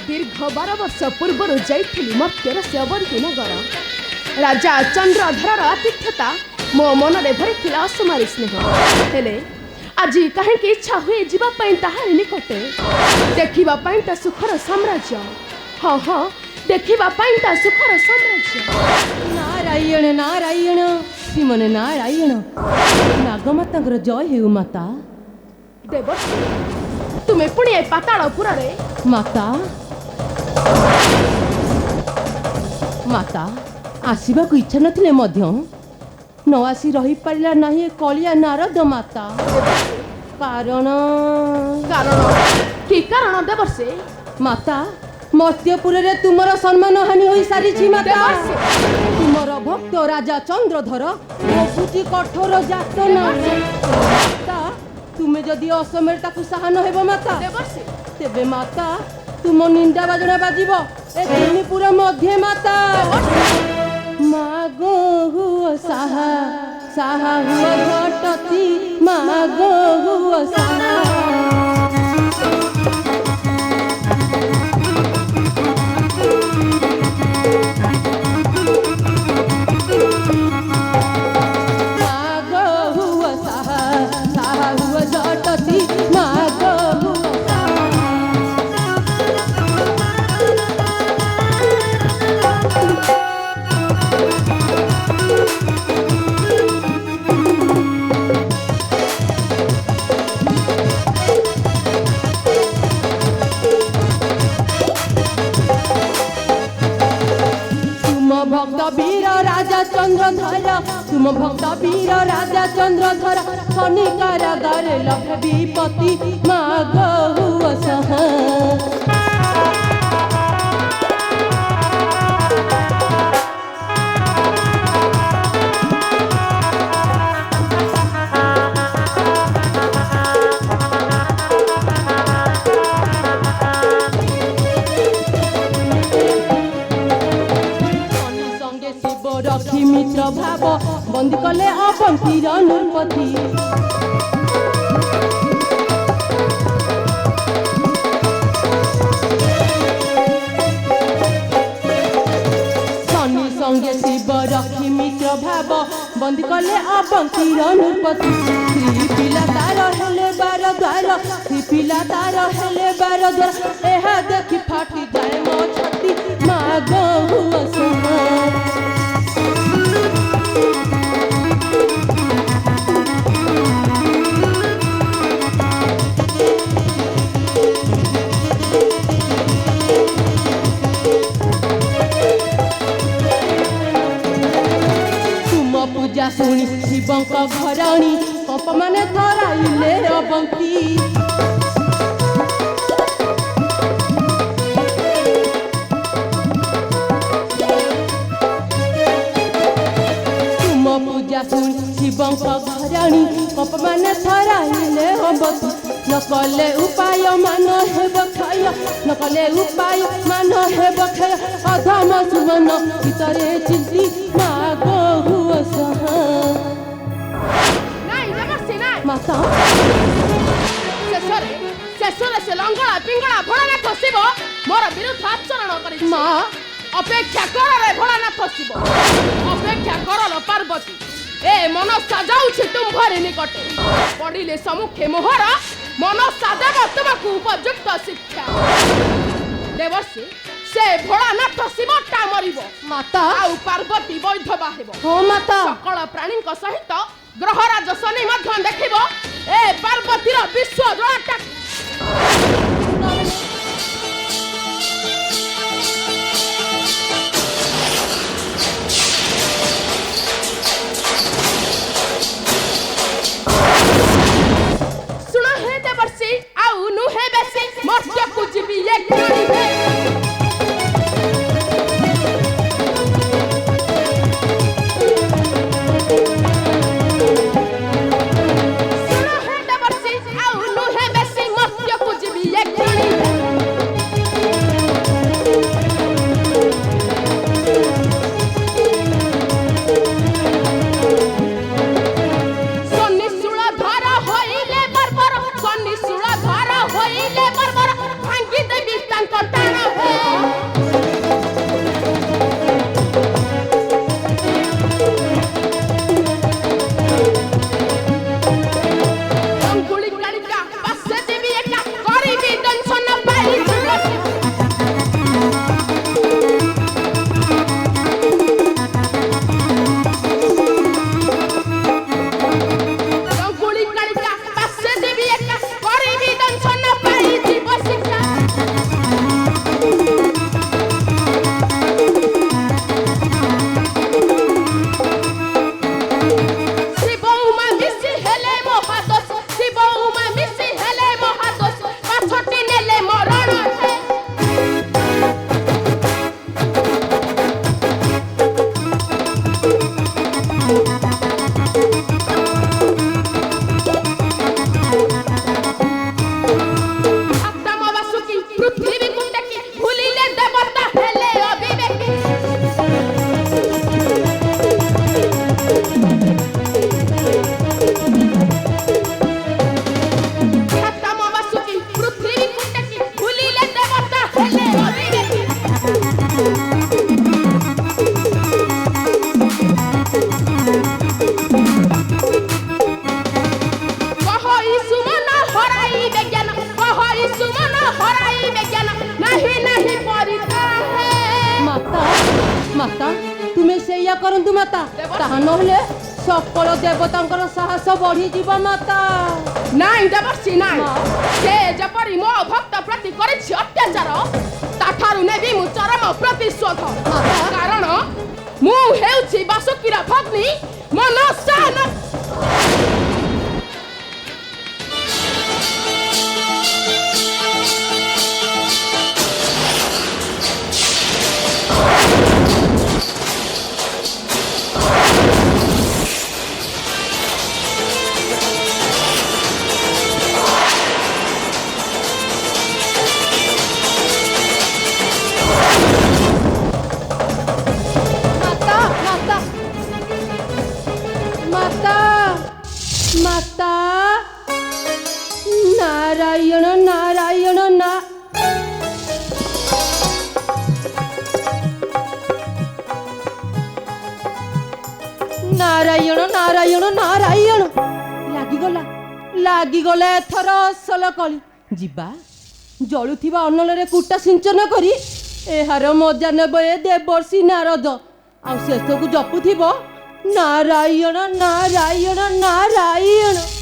दीर्घ 12 वर्ष पूर्व जाइली मर्त्यर से अवंती नगर राजा चंद्रधर आतिथ्यता मो मन में भरी असुमारी स्नेह हेले आज कहीं इच्छा हुए जीवाई ताहार निकटे देखापी ता सुखर साम्राज्य हाँ हाँ देखापी ता सुखर साम्राज्य। नारायण नारायण श्रीमन नारायण नागमाता जय हेउ माता। देवर्षि तुम्हें पुणी ए पातालपुर रे माता माता आसवा को इच्छा नथिले मध्य न आसी रही पारिला नाही कलिया नारद माता कारण कारण कि कारण देवर्षि माता मर्त्यपुर रे तुमर सम्मान हानि होई सारी माता तुमर भक्त राजा चंद्रधर बहुत कठोर जातना माता तुमे जदि असमय ताकू साहन हेबो माता देवर्षि तेबे माता तुम निंदा बाजना बाजिबो ए तिनीपुर मध्य माता मागो हुआ साहा साहा हुआ घटती मागो हुआ साहा चंद्रधर तुम भक्त वीर राजा चंद्रधर शनिकार दरे लक्ष्य विपत्ति माग हुआ सहा मित्र भाव बंदी कले अवंतीर नृपति शनि संगे शिव रखी मित्र भाव बंदी कले अवंतीर नृपति श्री पिला तार हेले बार द्वार श्री पिला तार हेले बार द्वार एहा देखि फाटी जाए मो छाती माग हुआ सुहा पूजा शुणी शिवं घरणी कप माने थराइले अवंती तुम पूजा शुणी शिवं घरणी कप माने थराइले अवंती न कले उपाय मान हेब क्षय न कले उपाय मान हेब क्षय अधम सुमन भितरे चिंती माग हुआ सहा माता शेषरे से लंगड़ा पिंगड़ा भोलानाथ शिव मोर विरुद्ध आचरण करी माँ अपेक्षा कर रे भोलानाथ शिव अपेक्षा कर पार्वती ए मनसा जाऊछि तुम्हारे निकटे पड़िले सम्मुखे मोहर मनसा देव तुमको उपयुक्त शिक्षा देवर्षि से भोलानाथ शिवटा मरिब माता आउ पार्वती वैध बाहेब हो माता सकल प्राणी सहित ग्रहराज शनि मध्य देखिब ए पार्वतीर विश्व ज्वालाटा सुन हे देवर्षि आउ नुहे बेसी मर्त्य को जीवी एक Cortar ମାତା ତୁମେ ସେଇଆ କରନ୍ତୁ ମାତା ତାହା ନହେଲେ ସକଳ ଦେବତାଙ୍କର ସାହସ ବଢିଯିବ ମାତା ନାଇଁ ଦେବର୍ଷି ନାଇଁ ସେ ଯେପରି ମୋ ଭକ୍ତ ପ୍ରତି କରିଛି ଅତ୍ୟାଚାର ତାଠାରୁ ନେବି ମୁଁ ଚରମ ପ୍ରତିଶୋଧ କାରଣ ମୁଁ ହେଉଛି ବାସୁକୀର ଭଗ୍ନୀ ମନସା ମାତା ନାରାୟଣ ନାରାୟଣ ନା ନାରାୟଣ ନାରାୟଣ ନାରାୟଣ ଲାଗିଗଲା ଏଥର ଅସଲ କଳି ଯିବା ଜଳୁଥିବା ଅନଳରେ କୁଟା ସିଞ୍ଚନ କରି ଏହାର ମଜା ନେବ ଏ ଦେବର୍ଷି ନାରଦ ଆଉ ଶେଷକୁ ଜପୁଥିବ ନାରାୟଣ ନାରାୟଣ ନାରାୟଣ